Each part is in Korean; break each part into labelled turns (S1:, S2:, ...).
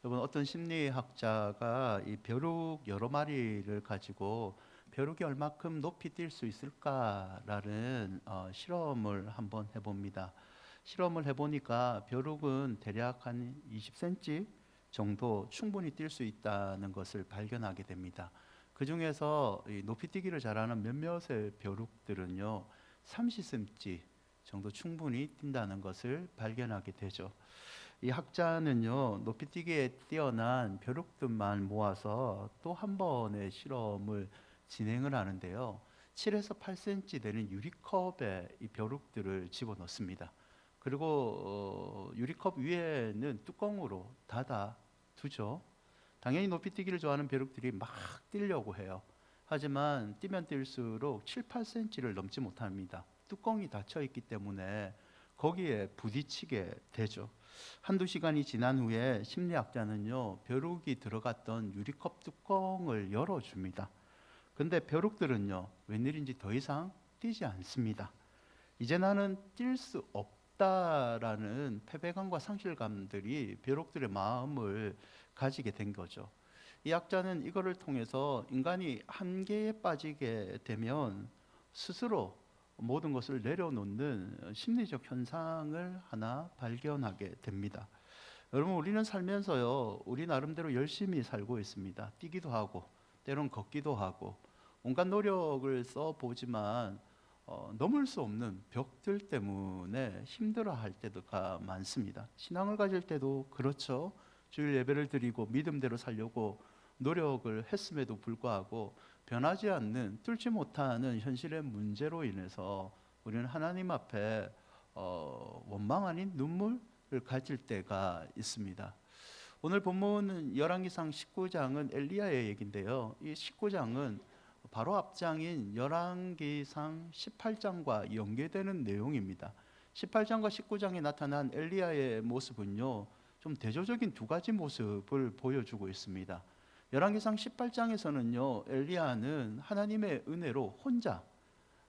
S1: 여러분, 어떤 심리학자가 이 벼룩 여러 마리를 가지고 벼룩이 얼마큼 높이 뛸 수 있을까라는 실험을 한번 해봅니다. 실험을 해보니까 벼룩은 대략 한 20cm 정도 충분히 뛸 수 있다는 것을 발견하게 됩니다. 그 중에서 이 높이 뛰기를 잘하는 몇몇의 벼룩들은요 30cm 정도 충분히 뛴다는 것을 발견하게 되죠. 이 학자는요 높이뛰기에 뛰어난 벼룩들만 모아서 또 한 번의 실험을 진행을 하는데요, 7에서 8cm 되는 유리컵에 이 벼룩들을 집어넣습니다. 그리고 유리컵 위에는 뚜껑으로 닫아 두죠. 당연히 높이뛰기를 좋아하는 벼룩들이 막 뛰려고 해요. 하지만 뛰면 뛸수록 7, 8cm를 넘지 못합니다. 뚜껑이 닫혀 있기 때문에 거기에 부딪히게 되죠. 한두 시간이 지난 후에 심리학자는요 벼룩이 들어갔던 유리컵 뚜껑을 열어줍니다. 근데 벼룩들은요 웬일인지 더 이상 뛰지 않습니다. 이제 나는 뛸 수 없다라는 패배감과 상실감들이 벼룩들의 마음을 가지게 된 거죠. 이 학자는 이거를 통해서 인간이 한계에 빠지게 되면 스스로 모든 것을 내려놓는 심리적 현상을 하나 발견하게 됩니다. 여러분, 우리는 살면서요 우리 나름대로 열심히 살고 있습니다. 뛰기도 하고 때론 걷기도 하고 온갖 노력을 써보지만 넘을 수 없는 벽들 때문에 힘들어할 때가 많습니다. 신앙을 가질 때도 그렇죠. 주일 예배를 드리고 믿음대로 살려고 노력을 했음에도 불구하고 변하지 않는, 뚫지 못하는 현실의 문제로 인해서 우리는 하나님 앞에 원망 아닌 눈물을 가질 때가 있습니다. 오늘 본문은 열왕기상 19장은 엘리야의 얘기인데요, 이 19장은 바로 앞장인 열왕기상 18장과 연계되는 내용입니다. 18장과 19장에 나타난 엘리야의 모습은요 좀 대조적인 두 가지 모습을 보여주고 있습니다. 열왕기상 18장에서는요 엘리야는 하나님의 은혜로 혼자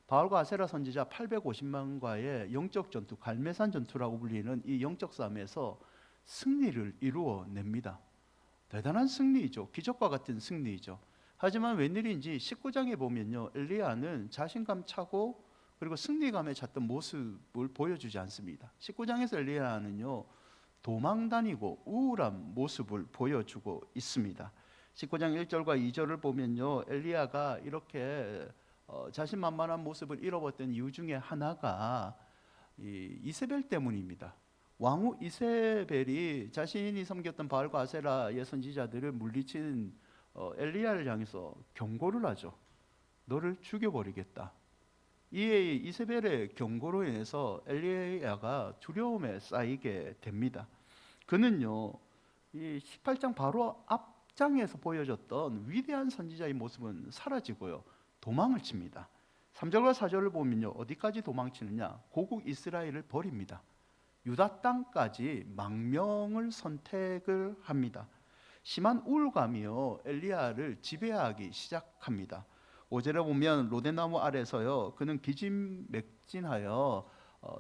S1: 바알과 아세라 선지자 850만과의 영적 전투, 갈매산 전투라고 불리는 이 영적 싸움에서 승리를 이루어냅니다. 대단한 승리이죠. 기적과 같은 승리이죠. 하지만 웬일인지 19장에 보면요 엘리야는 자신감 차고 그리고 승리감에 찼던 모습을 보여주지 않습니다. 19장에서 엘리야는요 도망 다니고 우울한 모습을 보여주고 있습니다. 19장 1절과 2절을 보면요 엘리야가 이렇게 자신만만한 모습을 잃어버렸던 이유 중에 하나가 이세벨 때문입니다. 왕후 이세벨이 자신이 섬겼던 바알과 아세라의 선지자들을 물리친 엘리야를 향해서 경고를 하죠. 너를 죽여버리겠다. 이에 이세벨의 경고로 인해서 엘리야가 두려움에 쌓이게 됩니다. 그는요 이 18장 바로 앞장에서 보여줬던 위대한 선지자의 모습은 사라지고요 도망을 칩니다. 3절과 4절을 보면요 어디까지 도망치느냐, 고국 이스라엘을 버립니다. 유다 땅까지 망명을 선택을 합니다. 심한 우울감이요 엘리야를 지배하기 시작합니다. 5절에 보면 로데나무 아래서요 그는 기진맥진하여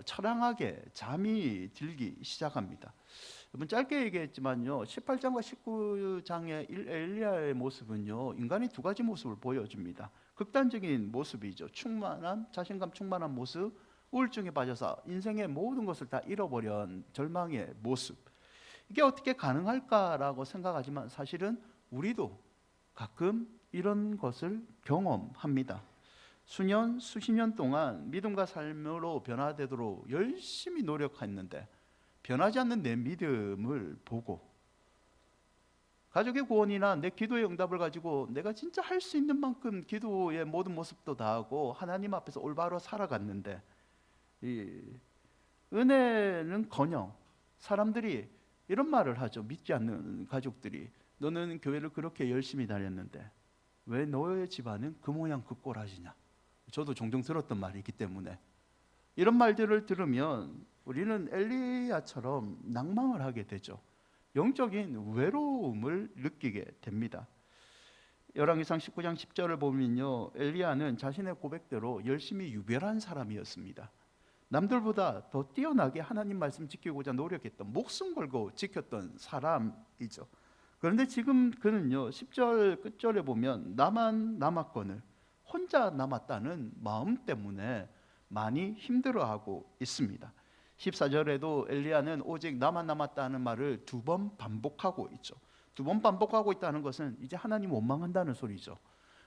S1: 처량하게 잠이 들기 시작합니다. 여러분, 짧게 얘기했지만요 18장과 19장의 엘리야의 모습은요 인간이 두 가지 모습을 보여줍니다. 극단적인 모습이죠. 충만한, 자신감 충만한 모습, 우울증에 빠져서 인생의 모든 것을 다 잃어버린 절망의 모습. 이게 어떻게 가능할까라고 생각하지만 사실은 우리도 가끔 이런 것을 경험합니다. 수년, 수십 년 동안 믿음과 삶으로 변화되도록 열심히 노력했는데 변하지 않는 내 믿음을 보고 가족의 구원이나 내 기도의 응답을 가지고 내가 진짜 할 수 있는 만큼 기도의 모든 모습도 다하고 하나님 앞에서 올바로 살아갔는데 이 은혜는커녕 사람들이 이런 말을 하죠. 믿지 않는 가족들이, 너는 교회를 그렇게 열심히 다녔는데 왜 너의 집안은 그 모양 그 꼴하지냐. 저도 종종 들었던 말이기 때문에 이런 말들을 들으면 우리는 엘리야처럼 낭망을 하게 되죠. 영적인 외로움을 느끼게 됩니다. 열왕기상 19장 10절을 보면요 엘리야는 자신의 고백대로 열심히 유별한 사람이었습니다. 남들보다 더 뛰어나게 하나님 말씀 지키고자 노력했던, 목숨 걸고 지켰던 사람이죠. 그런데 지금 그는요 10절 끝절에 보면 나만 남았거늘 혼자 남았다는 마음 때문에 많이 힘들어하고 있습니다. 14절에도 엘리야는 오직 나만 남았다는 말을 2번 반복하고 있죠. 2번 반복하고 있다는 것은 이제 하나님 원망한다는 소리죠.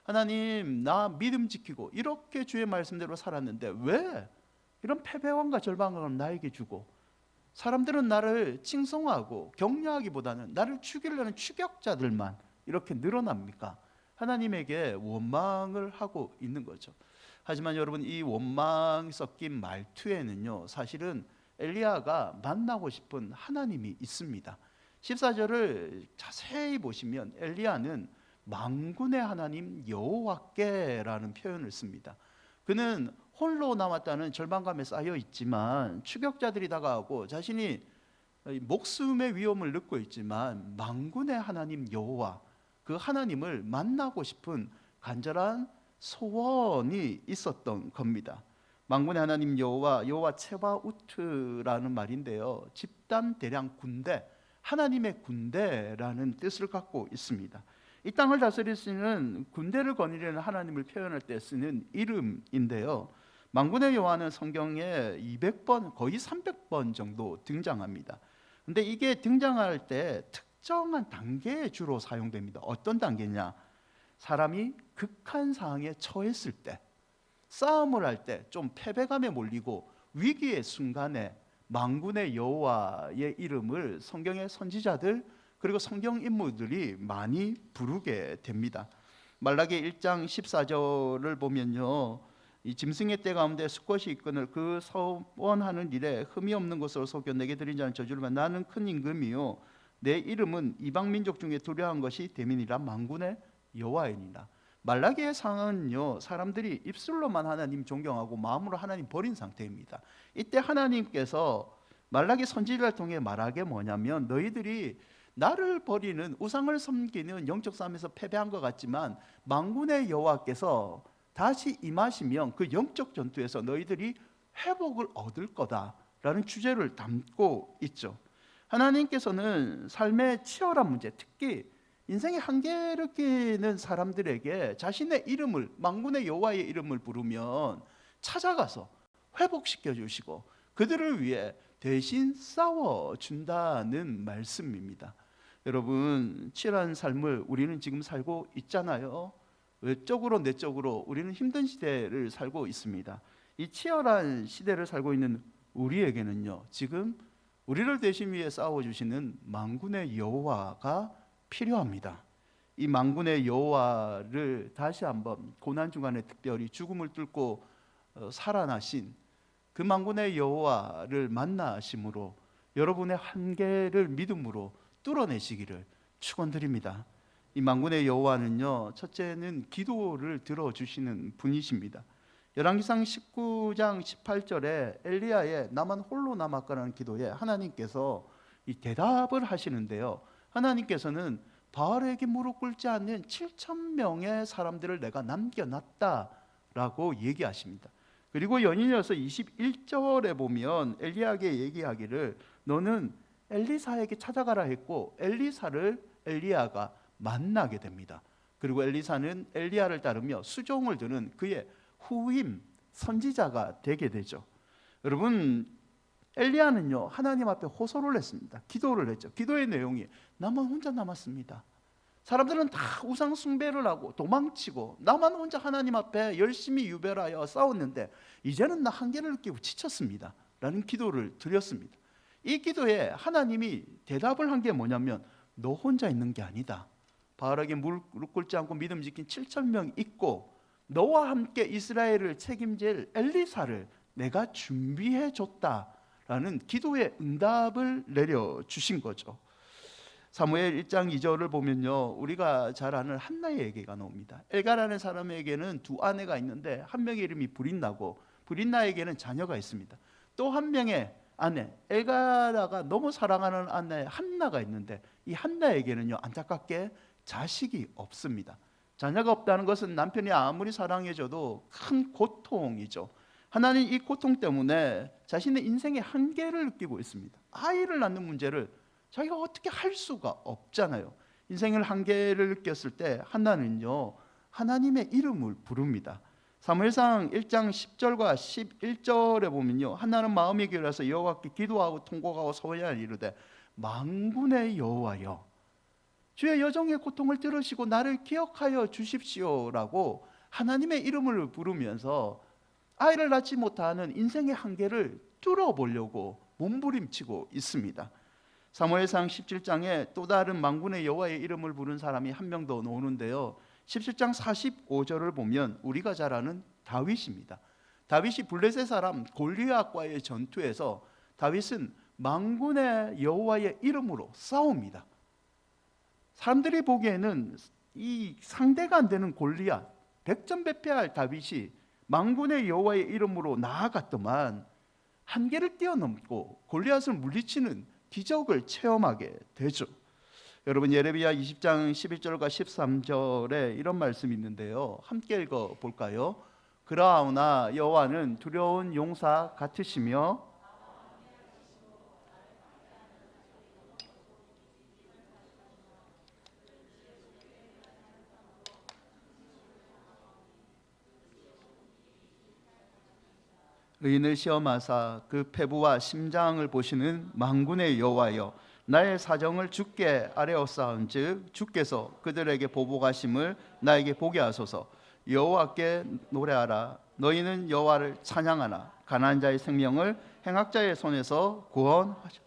S1: 하나님, 나 믿음 지키고 이렇게 주의 말씀대로 살았는데 왜 이런 패배감과 절망감을 나에게 주고 사람들은 나를 칭송하고 격려하기보다는 나를 죽이려는 추격자들만 이렇게 늘어납니까? 하나님에게 원망을 하고 있는 거죠. 하지만 여러분, 이 원망 섞인 말투에는요 사실은 엘리야가 만나고 싶은 하나님이 있습니다. 14절을 자세히 보시면 엘리야는 만군의 하나님 여호와께라는 표현을 씁니다. 그는 홀로 남았다는 절망감에 쌓여 있지만 추격자들이 다가오고 자신이 목숨의 위험을 느끼고 있지만 만군의 하나님 여호와, 그 하나님을 만나고 싶은 간절한 소원이 있었던 겁니다. 만군의 하나님 여호와, 여호와 체바우트라는 말인데요, 집단 대량 군대, 하나님의 군대라는 뜻을 갖고 있습니다. 이 땅을 다스리시는 군대를 거느리는 하나님을 표현할 때 쓰는 이름인데요, 만군의 여호와는 성경에 200번, 거의 300번 정도 등장합니다. 근데 이게 등장할 때 특정한 단계에 주로 사용됩니다. 어떤 단계냐? 사람이 극한 상황에 처했을 때, 싸움을 할 때 좀 패배감에 몰리고 위기의 순간에 만군의 여호와의 이름을 성경의 선지자들 그리고 성경 인물들이 많이 부르게 됩니다. 말라기 1장 14절을 보면요, 이 짐승의 떼 가운데 수컷이 있거늘 그 서원하는 일에 흠이 없는 것으로 속여 내게 드린 자는 저주를 받 나는 큰 임금이요 내 이름은 이방 민족 중에 두려운 것이 대민이라 만군의 여호와이니라. 말라기의 상황은요 사람들이 입술로만 하나님 존경하고 마음으로 하나님 버린 상태입니다. 이때 하나님께서 말라기 선지자를 통해 말하게 뭐냐면, 너희들이 나를 버리는 우상을 섬기는 영적 싸움에서 패배한 것 같지만 만군의 여호와께서 다시 임하시면 그 영적 전투에서 너희들이 회복을 얻을 거다라는 주제를 담고 있죠. 하나님께서는 삶의 치열한 문제, 특히 인생의 한계를 끼는 사람들에게 자신의 이름을, 만군의 여호와의 이름을 부르면 찾아가서 회복시켜 주시고 그들을 위해 대신 싸워준다는 말씀입니다. 여러분, 치열한 삶을 우리는 지금 살고 있잖아요. 외적으로 내적으로 우리는 힘든 시대를 살고 있습니다. 이 치열한 시대를 살고 있는 우리에게는요 지금 우리를 대신 위해 싸워주시는 만군의 여호와가 필요합니다. 이 만군의 여호와를 다시 한번 고난 중간에 특별히 죽음을 뚫고 살아나신 그 만군의 여호와를 만나심으로 여러분의 한계를 믿음으로 뚫어내시기를 축원드립니다. 이 만군의 여호와는요 첫째는 기도를 들어주시는 분이십니다. 열왕기상 19장 18절에 엘리야의 나만 홀로 남았거라는 기도에 하나님께서 이 대답을 하시는데요, 하나님께서는 바알에게 무릎 꿇지 않는 7,000명의 사람들을 내가 남겨놨다라고 얘기하십니다. 그리고 연이어서 21절에 보면 엘리야에게 얘기하기를 너는 엘리사에게 찾아가라 했고 엘리사를 엘리야가 만나게 됩니다. 그리고 엘리사는 엘리야를 따르며 수종을 드는 그의 후임 선지자가 되게 되죠. 여러분, 엘리야는요 하나님 앞에 호소를 했습니다. 기도를 했죠. 기도의 내용이 나만 혼자 남았습니다. 사람들은 다 우상 숭배를 하고 도망치고 나만 혼자 하나님 앞에 열심히 유별하여 싸웠는데 이제는 나 한계를 느끼고 지쳤습니다 라는 기도를 드렸습니다. 이 기도에 하나님이 대답을 한 게 뭐냐면 너 혼자 있는 게 아니다. 바알에게 무릎 꿇지 않고 믿음 지킨 7,000명 있고 너와 함께 이스라엘을 책임질 엘리사를 내가 준비해 줬다라는 기도의 응답을 내려주신 거죠. 사무엘 1장 2절을 보면요 우리가 잘 아는 한나의 얘기가 나옵니다. 엘가라는 사람에게는 두 아내가 있는데 한 명의 이름이 브린나고 브린나에게는 자녀가 있습니다. 또 한 명의 아내 엘가라가 너무 사랑하는 아내 한나가 있는데 이 한나에게는요 안타깝게 자식이 없습니다. 자녀가 없다는 것은 남편이 아무리 사랑해줘도 큰 고통이죠. 하나는 이 고통 때문에 자신의 인생의 한계를 느끼고 있습니다. 아이를 낳는 문제를 자기가 어떻게 할 수가 없잖아요. 인생의 한계를 느꼈을 때 한나는요 하나님의 이름을 부릅니다. 사무엘상 1장 10절과 11절에 보면요 한나는 마음이 기울여서 여호와께 기도하고 통곡하고 소원하여 이르되 만군의 여호와여 주의 여종의 고통을 들으시고 나를 기억하여 주십시오라고 하나님의 이름을 부르면서 아이를 낳지 못하는 인생의 한계를 뚫어보려고 몸부림치고 있습니다. 사무엘상 17장에 또 다른 만군의 여호와의 이름을 부른 사람이 한 명 더 나오는데요 17장 45절을 보면 우리가 잘 아는 다윗입니다. 다윗이 블레셋 사람 골리앗과의 전투에서 다윗은 만군의 여호와의 이름으로 싸웁니다. 사람들이 보기에는 이 상대가 안 되는 골리앗 백전백패할 다윗이 만군의 여호와의 이름으로 나아갔더만 한계를 뛰어넘고 골리앗을 물리치는 기적을 체험하게 되죠. 여러분 예레미야 20장 11절과 13절에 이런 말씀이 있는데요 함께 읽어볼까요? 그러하오나 여호와는 두려운 용사 같으시며 의인을 시험하사 그 패부와 심장을 보시는 만군의 여호와여 나의 사정을 주께 아뢰었사온즉 주께서 그들에게 보복하심을 나에게 보게 하소서. 여호와께 노래하라 너희는 여호와를 찬양하나 가난한 자의 생명을 행악자의 손에서 구원하셔.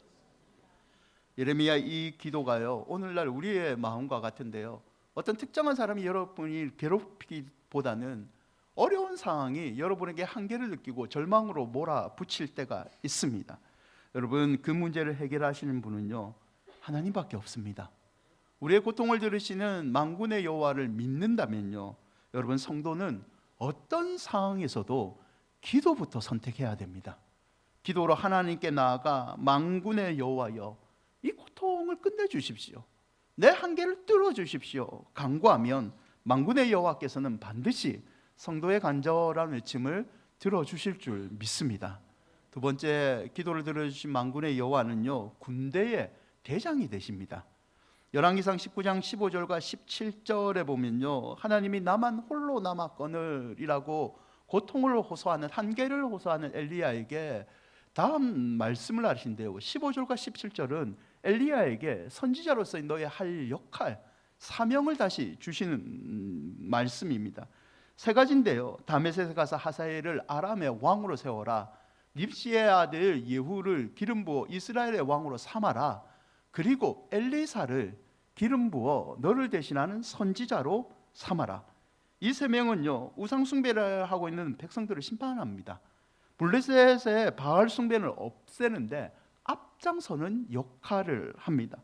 S1: 예레미야 이 기도가요 오늘날 우리의 마음과 같은데요 어떤 특정한 사람이 여러분이 괴롭히기보다는 어려운 상황이 여러분에게 한계를 느끼고 절망으로 몰아붙일 때가 있습니다. 여러분 그 문제를 해결하시는 분은요 하나님밖에 없습니다. 우리의 고통을 들으시는 만군의 여호와를 믿는다면요 여러분 성도는 어떤 상황에서도 기도부터 선택해야 됩니다. 기도로 하나님께 나아가 만군의 여호와여 이 고통을 끝내주십시오 내 한계를 뚫어주십시오 간구하면 만군의 여호와께서는 반드시 성도의 간절한 외침을 들어주실 줄 믿습니다. 두 번째 기도를 들어주신 만군의 여호와는요 군대의 대장이 되십니다. 열왕기상 19장 15절과 17절에 보면요 하나님이 나만 홀로 남았거늘이라고 고통을 호소하는 한계를 호소하는 엘리야에게 다음 말씀을 하신대요. 15절과 17절은 엘리야에게 선지자로서 너의 할 역할 사명을 다시 주시는 말씀입니다. 세 가지인데요 다메섹에 가서 하사엘을 아람의 왕으로 세워라 닙시의 아들 예후를 기름 부어 이스라엘의 왕으로 삼아라 그리고 엘리사를 기름 부어 너를 대신하는 선지자로 삼아라. 이 세 명은요 우상 숭배를 하고 있는 백성들을 심판합니다. 블레셋의 바알 숭배를 없애는데 앞장서는 역할을 합니다.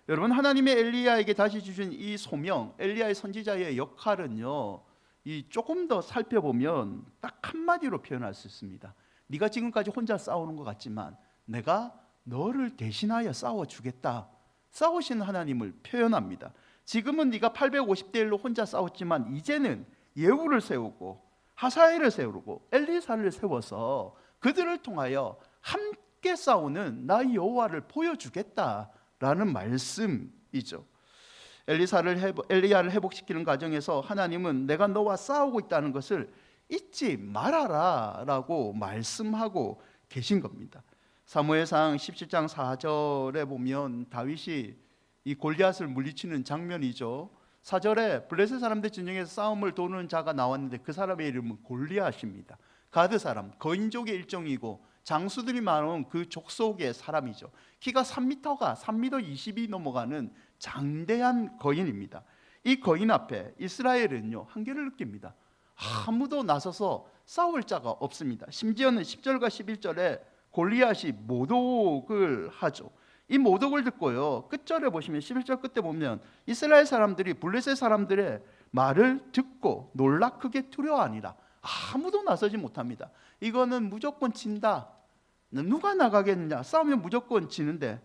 S1: 여러분 하나님의 엘리야에게 다시 주신 이 소명 엘리야의 선지자의 역할은요 이 조금 더 살펴보면 딱 한마디로 표현할 수 있습니다. 네가 지금까지 혼자 싸우는 것 같지만 내가 너를 대신하여 싸워주겠다. 싸우신 하나님을 표현합니다. 지금은 네가 850대 1로 혼자 싸웠지만 이제는 예후를 세우고 하사엘을 세우고 엘리사를 세워서 그들을 통하여 함께 싸우는 나 여호와를 보여주겠다라는 말씀이죠. 엘리야를 회복시키는 과정에서 하나님은 내가 너와 싸우고 있다는 것을 잊지 말아라 라고 말씀하고 계신 겁니다. 사무엘상 17장 4절에 보면 다윗이 이 골리앗을 물리치는 장면이죠. 4절에 블레셋 사람들 진영에서 싸움을 도는 자가 나왔는데 그 사람의 이름은 골리앗입니다. 가드 사람, 거인족의 일종이고 장수들이 많은 그 족속의 사람이죠. 키가 3m가 3m 20이 넘어가는 장대한 거인입니다. 이 거인 앞에 이스라엘은요 한계를 느낍니다. 아무도 나서서 싸울 자가 없습니다. 심지어는 10절과 11절에 골리앗이 모독을 하죠. 이 모독을 듣고요 끝절에 보시면 11절 끝에 보면 이스라엘 사람들이 블레셋 사람들의 말을 듣고 놀라 크게 두려워하니라. 아무도 나서지 못합니다. 이거는 무조건 진다. 누가 나가겠느냐? 싸우면 무조건 지는데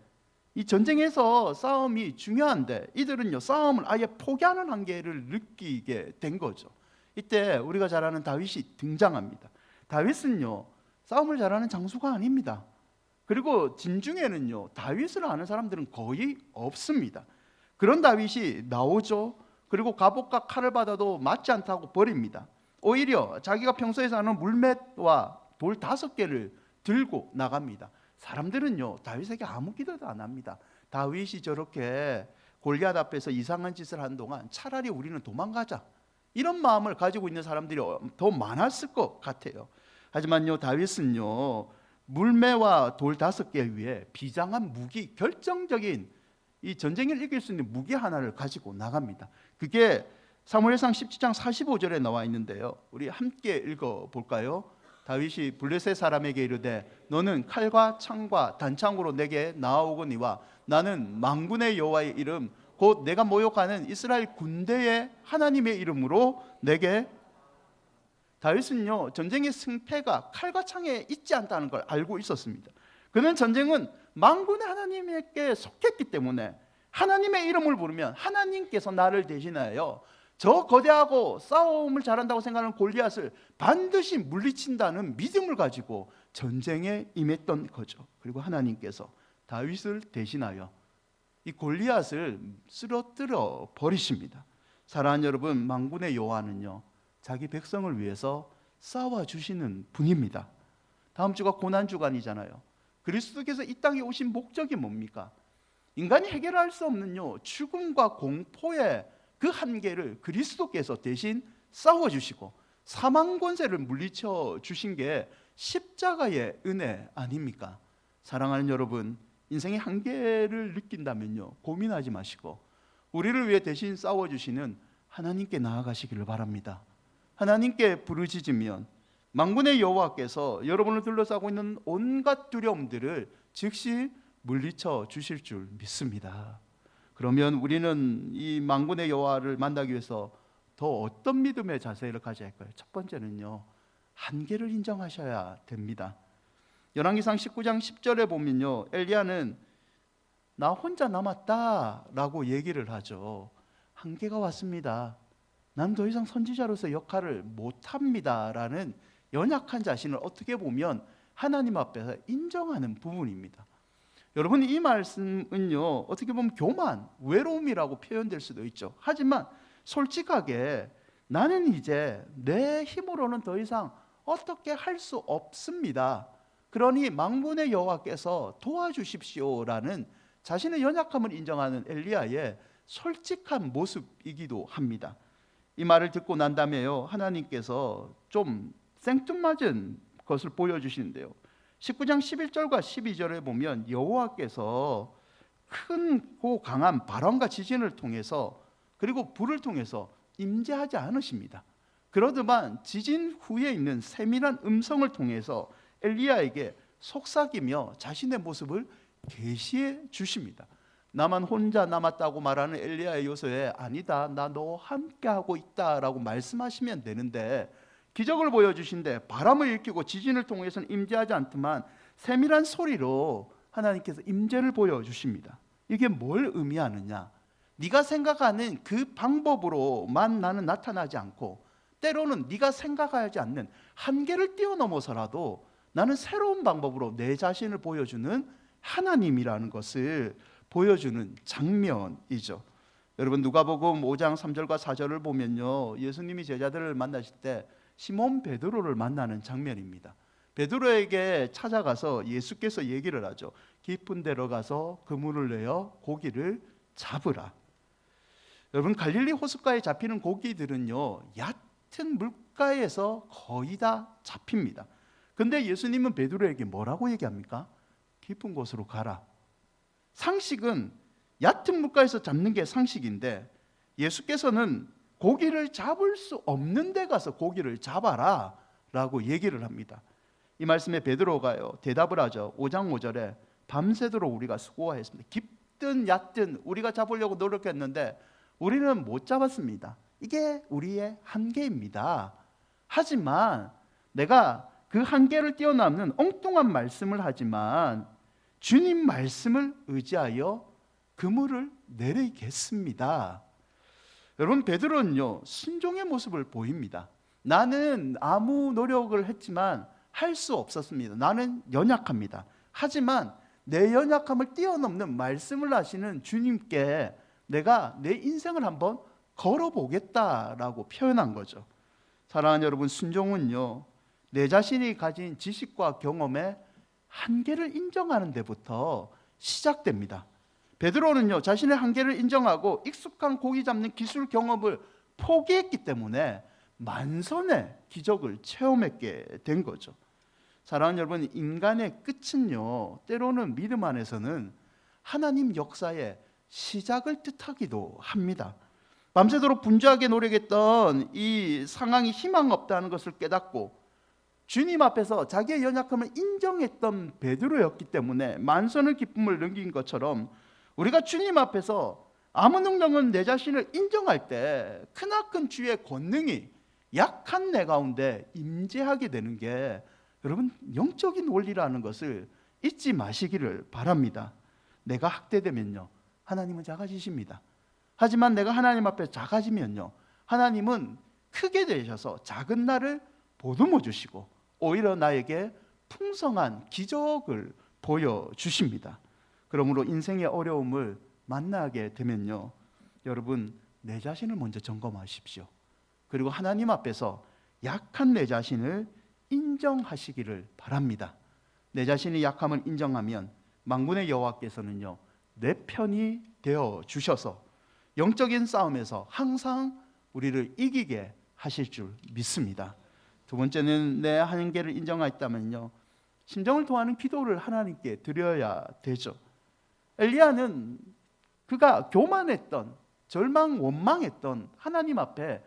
S1: 이 전쟁에서 싸움이 중요한데 이들은요 싸움을 아예 포기하는 한계를 느끼게 된 거죠. 이때 우리가 잘 아는 다윗이 등장합니다. 다윗은요 싸움을 잘하는 장수가 아닙니다. 그리고 진중에는요 다윗을 아는 사람들은 거의 없습니다. 그런 다윗이 나오죠. 그리고 갑옷과 칼을 받아도 맞지 않다고 버립니다. 오히려 자기가 평소에 사는 물맷과 돌 5개를 들고 나갑니다. 사람들은요, 다윗에게 아무 기대도 안 합니다. 다윗이 저렇게 골리앗 앞에서 이상한 짓을 한 동안 차라리 우리는 도망가자, 이런 마음을 가지고 있는 사람들이 더 많았을 것 같아요. 하지만요, 다윗은요, 물매와 돌 5개 위에 비장한 무기, 결정적인 이 전쟁을 이길 수 있는 무기 하나를 가지고 나갑니다. 그게 사무엘상 17장 45절에 나와 있는데요, 우리 함께 읽어볼까요? 다윗이 블레셋 사람에게 이르되 너는 칼과 창과 단창으로 내게 나아오거니와 나는 만군의 여호와의 이름 곧 내가 모욕하는 이스라엘 군대의 하나님의 이름으로 내게. 다윗은요, 전쟁의 승패가 칼과 창에 있지 않다는 걸 알고 있었습니다. 그는 전쟁은 만군의 하나님께 속했기 때문에 하나님의 이름을 부르면 하나님께서 나를 대신하여 저 거대하고 싸움을 잘한다고 생각하는 골리앗을 반드시 물리친다는 믿음을 가지고 전쟁에 임했던 거죠. 그리고 하나님께서 다윗을 대신하여 이 골리앗을 쓰러뜨려 버리십니다. 사랑하는 여러분, 만군의 여호와는요, 자기 백성을 위해서 싸워주시는 분입니다. 다음 주가 고난주간이잖아요. 그리스도께서 이 땅에 오신 목적이 뭡니까? 인간이 해결할 수 없는 죽음과 공포의 그 한계를 그리스도께서 대신 싸워주시고 사망 권세를 물리쳐 주신 게 십자가의 은혜 아닙니까? 사랑하는 여러분, 인생의 한계를 느낀다면요, 고민하지 마시고 우리를 위해 대신 싸워주시는 하나님께 나아가시기를 바랍니다. 하나님께 부르짖으면 만군의 여호와께서 여러분을 둘러싸고 있는 온갖 두려움들을 즉시 물리쳐 주실 줄 믿습니다. 그러면 우리는 이 만군의 여호와를 만나기 위해서 더 어떤 믿음의 자세를 가져야 할까요? 첫 번째는요, 한계를 인정하셔야 됩니다. 열왕기상 19장 10절에 보면요, 엘리야는 나 혼자 남았다라고 얘기를 하죠. 한계가 왔습니다. 난 더 이상 선지자로서 역할을 못합니다라는 연약한 자신을 어떻게 보면 하나님 앞에서 인정하는 부분입니다. 여러분, 이 말씀은요, 어떻게 보면 교만, 외로움이라고 표현될 수도 있죠. 하지만 솔직하게 나는 이제 내 힘으로는 더 이상 어떻게 할 수 없습니다. 그러니 만군의 여호와께서 도와주십시오라는 자신의 연약함을 인정하는 엘리야의 솔직한 모습이기도 합니다. 이 말을 듣고 난 다음에요, 하나님께서 좀 생뚱맞은 것을 보여주시는데요, 19장 11절과 12절에 보면 여호와께서 크고 강한 바람과 지진을 통해서 그리고 불을 통해서 임재하지 않으십니다. 그러더만 지진 후에 있는 세밀한 음성을 통해서 엘리야에게 속삭이며 자신의 모습을 계시해 주십니다. 나만 혼자 남았다고 말하는 엘리야의 요소에 아니다, 나 너 함께하고 있다라고 말씀하시면 되는데 기적을 보여주신데 바람을 일으키고 지진을 통해서는 임재하지 않지만 세밀한 소리로 하나님께서 임재를 보여주십니다. 이게 뭘 의미하느냐? 네가 생각하는 그 방법으로만 나는 나타나지 않고 때로는 네가 생각하지 않는 한계를 뛰어넘어서라도 나는 새로운 방법으로 내 자신을 보여주는 하나님이라는 것을 보여주는 장면이죠. 여러분, 누가복음 5장 3절과 4절을 보면요, 예수님이 제자들을 만나실 때 시몬 베드로를 만나는 장면입니다. 베드로에게 찾아가서 예수께서 얘기를 하죠. 깊은 데로 가서 그물을 내어 고기를 잡으라. 여러분, 갈릴리 호숫가에 잡히는 고기들은요, 얕은 물가에서 거의 다 잡힙니다. 근데 예수님은 베드로에게 뭐라고 얘기합니까? 깊은 곳으로 가라. 상식은 얕은 물가에서 잡는 게 상식인데 예수께서는 고기를 잡을 수 없는 데 가서 고기를 잡아라 라고 얘기를 합니다. 이 말씀에 베드로가요, 대답을 하죠. 5장 5절에 밤새도록 우리가 수고하였습니다. 깊든 얕든 우리가 잡으려고 노력했는데 우리는 못 잡았습니다. 이게 우리의 한계입니다. 하지만 내가 그 한계를 뛰어넘는 엉뚱한 말씀을 하지만 주님 말씀을 의지하여 그물을 내리겠습니다. 여러분, 베드로는요, 순종의 모습을 보입니다. 나는 아무 노력을 했지만 할 수 없었습니다. 나는 연약합니다. 하지만 내 연약함을 뛰어넘는 말씀을 하시는 주님께 내가 내 인생을 한번 걸어보겠다라고 표현한 거죠. 사랑하는 여러분, 순종은요, 내 자신이 가진 지식과 경험의 한계를 인정하는 데부터 시작됩니다. 베드로는요, 자신의 한계를 인정하고 익숙한 고기 잡는 기술 경험을 포기했기 때문에 만선의 기적을 체험했게 된 거죠. 사랑하는 여러분, 인간의 끝은요, 때로는 믿음 안에서는 하나님 역사의 시작을 뜻하기도 합니다. 밤새도록 분주하게 노력했던 이 상황이 희망 없다는 것을 깨닫고 주님 앞에서 자기의 연약함을 인정했던 베드로였기 때문에 만선의 기쁨을 넘긴 것처럼, 우리가 주님 앞에서 아무 능력은 내 자신을 인정할 때 크나큰 주의 권능이 약한 내 가운데 임재하게 되는 게 여러분 영적인 원리라는 것을 잊지 마시기를 바랍니다. 내가 학대되면요, 하나님은 작아지십니다. 하지만 내가 하나님 앞에 작아지면요, 하나님은 크게 되셔서 작은 나를 보듬어 주시고 오히려 나에게 풍성한 기적을 보여주십니다. 그러므로 인생의 어려움을 만나게 되면요, 여러분 내 자신을 먼저 점검하십시오. 그리고 하나님 앞에서 약한 내 자신을 인정하시기를 바랍니다. 내 자신의 약함을 인정하면 만군의 여호와께서는요, 내 편이 되어 주셔서 영적인 싸움에서 항상 우리를 이기게 하실 줄 믿습니다. 두 번째는 내 한계를 인정하였다면요, 심정을 통하는 기도를 하나님께 드려야 되죠. 엘리야는 그가 교만했던, 절망 원망했던 하나님 앞에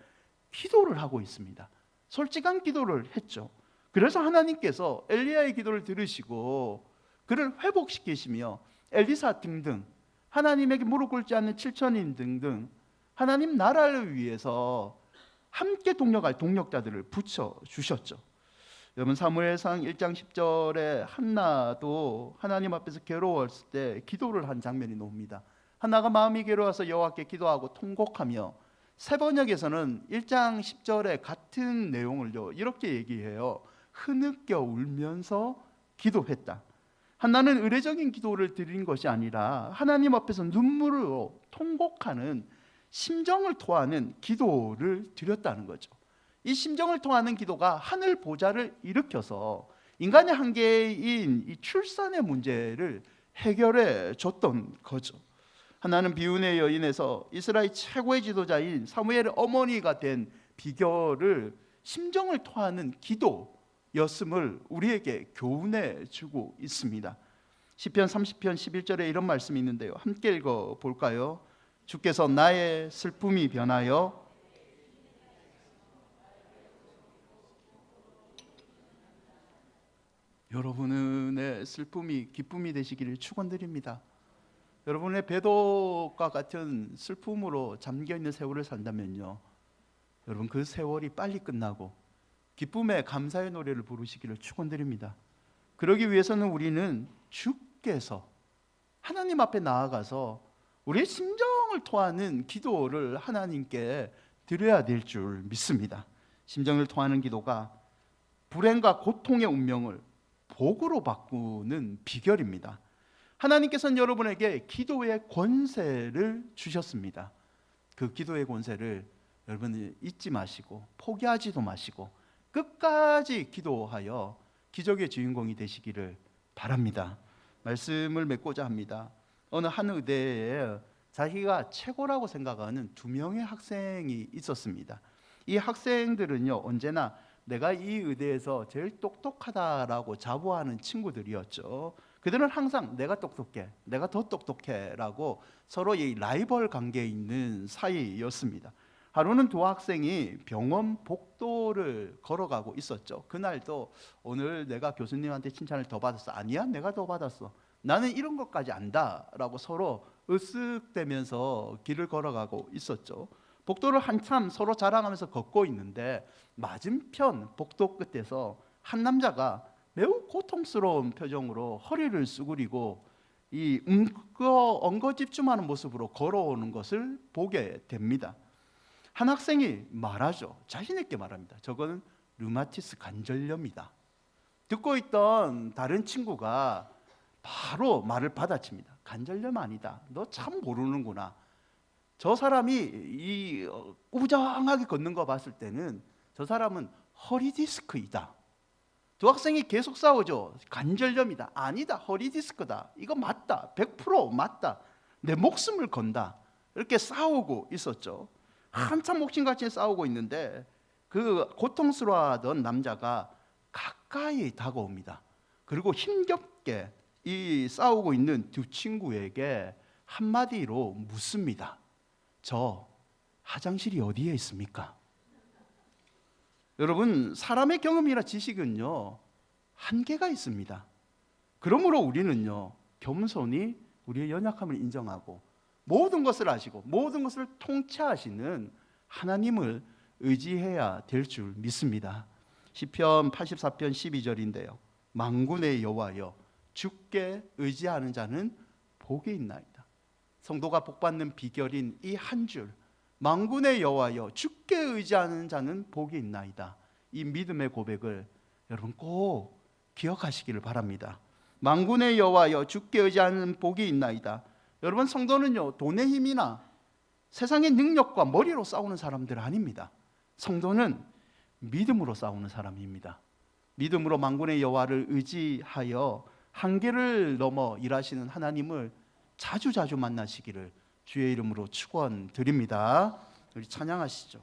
S1: 기도를 하고 있습니다. 솔직한 기도를 했죠. 그래서 하나님께서 엘리야의 기도를 들으시고 그를 회복시키시며 엘리사 등등 하나님에게 무릎 꿇지 않는 7천인 등등 하나님 나라를 위해서 함께 동력할 동력자들을 붙여주셨죠. 여러분, 사무엘상 1장 10절에 한나도 하나님 앞에서 괴로웠을 때 기도를 한 장면이 나옵니다. 한나가 마음이 괴로워서 여호와께 기도하고 통곡하며, 세번역에서는 1장 10절에 같은 내용을요 이렇게 얘기해요. 흐느껴 울면서 기도했다. 한나는 의례적인 기도를 드린 것이 아니라 하나님 앞에서 눈물로 통곡하는 심정을 토하는 기도를 드렸다는 거죠. 이 심정을 토하는 기도가 하늘 보좌를 일으켜서 인간의 한계인 이 출산의 문제를 해결해 줬던 거죠. 하나는 비운의 여인에서 이스라엘 최고의 지도자인 사무엘의 어머니가 된 비결을 심정을 토하는 기도였음을 우리에게 교훈해 주고 있습니다. 시편 30편 11절에 이런 말씀이 있는데요, 함께 읽어 볼까요? 주께서 나의 슬픔이 변하여 여러분의 슬픔이 기쁨이 되시기를 축원드립니다. 여러분의 배도과 같은 슬픔으로 잠겨있는 세월을 산다면요, 여러분 그 세월이 빨리 끝나고 기쁨의 감사의 노래를 부르시기를 축원드립니다. 그러기 위해서는 우리는 주께서 하나님 앞에 나아가서 우리의 심정을 토하는 기도를 하나님께 드려야 될 줄 믿습니다. 심정을 토하는 기도가 불행과 고통의 운명을 복으로 바꾸는 비결입니다. 하나님께서는 여러분에게 기도의 권세를 주셨습니다. 그 기도의 권세를 여러분이 잊지 마시고 포기하지도 마시고 끝까지 기도하여 기적의 주인공이 되시기를 바랍니다. 말씀을 맺고자 합니다. 어느 한 의대에 자기가 최고라고 생각하는 2명의 학생이 있었습니다. 이 학생들은요, 언제나 내가 이 의대에서 제일 똑똑하다라고 자부하는 친구들이었죠. 그들은 항상 내가 똑똑해, 내가 더 똑똑해 라고 서로 이 라이벌 관계에 있는 사이였습니다. 하루는 두 학생이 병원 복도를 걸어가고 있었죠. 그날도 오늘 내가 교수님한테 칭찬을 더 받았어. 아니야, 내가 더 받았어. 나는 이런 것까지 안다 라고 서로 으쓱대면서 길을 걸어가고 있었죠. 복도를 한참 서로 자랑하면서 걷고 있는데 맞은편 복도 끝에서 한 남자가 매우 고통스러운 표정으로 허리를 수그리고 이 엉거집중하는 모습으로 걸어오는 것을 보게 됩니다. 한 학생이 말하죠. 자신 있게 말합니다. 저거는 류마티스 관절염이다. 듣고 있던 다른 친구가 바로 말을 받아칩니다. 관절염 아니다. 너 참 모르는구나. 저 사람이 꾸부정하게 걷는 거 봤을 때는 저 사람은 허리 디스크이다. 두 학생이 계속 싸우죠. 관절염이다. 아니다. 허리 디스크다. 이거 맞다. 100% 맞다. 내 목숨을 건다. 이렇게 싸우고 있었죠. 한참 목숨같이 싸우고 있는데 그 고통스러워하던 남자가 가까이 다가옵니다. 그리고 힘겹게 이 싸우고 있는 두 친구에게 한마디로 묻습니다. 저 화장실이 어디에 있습니까? 여러분, 사람의 경험이나 지식은요, 한계가 있습니다. 그러므로 우리는요, 겸손히 우리의 연약함을 인정하고 모든 것을 아시고 모든 것을 통치하시는 하나님을 의지해야 될 줄 믿습니다. 시편 84편 12절인데요. 만군의 여호와여, 주께 의지하는 자는 복이 있나이다. 성도가 복받는 비결인 이 한 줄, 만군의 여호와여, 주께 의지하는 자는 복이 있나이다. 이 믿음의 고백을 여러분 꼭 기억하시기를 바랍니다. 만군의 여호와여, 주께 의지하는 복이 있나이다. 여러분, 성도는요, 돈의 힘이나 세상의 능력과 머리로 싸우는 사람들 아닙니다. 성도는 믿음으로 싸우는 사람입니다. 믿음으로 만군의 여호와를 의지하여 한계를 넘어 일하시는 하나님을 자주 만나시기를 주의 이름으로 축원드립니다. 우리 찬양하시죠.